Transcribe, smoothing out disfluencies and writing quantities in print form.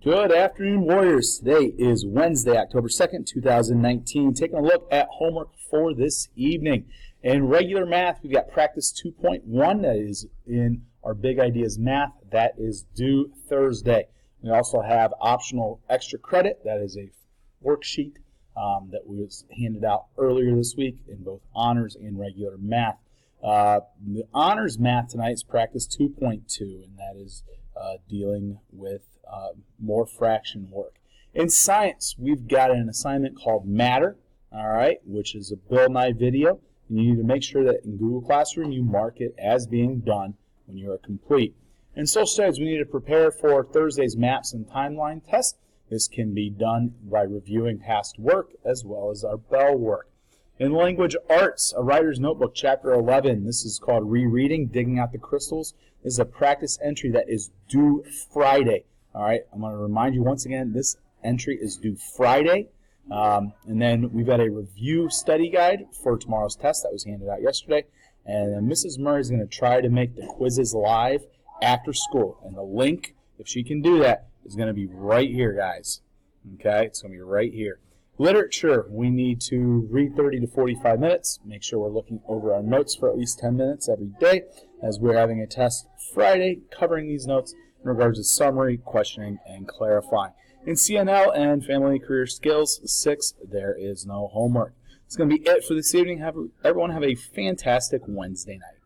Good afternoon, Warriors. Today is Wednesday, October 2nd, 2019. Taking a look at homework for this evening. In regular math, we've got practice 2.1 that is in our Big Ideas Math. That is due Thursday. We also have optional extra credit. That is a worksheet that was handed out earlier this week in both honors and regular math. The honors math tonight is practice 2.2, and that is dealing with more fraction work. In science, we've got an assignment called Matter, all right, which is a Bill Nye video. You need to make sure that in Google Classroom you mark it as being done when you are complete. In social studies, we need to prepare for Thursday's maps and timeline test. This can be done by reviewing past work as well as our Bell work. In language arts, a writer's notebook, chapter 11. This is called Rereading, Digging Out the Crystals. This is a practice entry that is due Friday. All right, I'm going to remind you once again, this entry is due Friday. And then we've got a review study guide for tomorrow's test that was handed out yesterday. And then Mrs. Murray is going to try to make the quizzes live after school. And the link, if she can do that, is going to be right here, guys. Okay, it's going to be right here. Literature, we need to read 30 to 45 minutes. Make sure we're looking over our notes for at least 10 minutes every day, as we're having a test Friday covering these notes in regards to summary, questioning, and clarifying. In CNL and Family and Career Skills 6, there is no homework. It's going to be it for this evening. Everyone have a fantastic Wednesday night.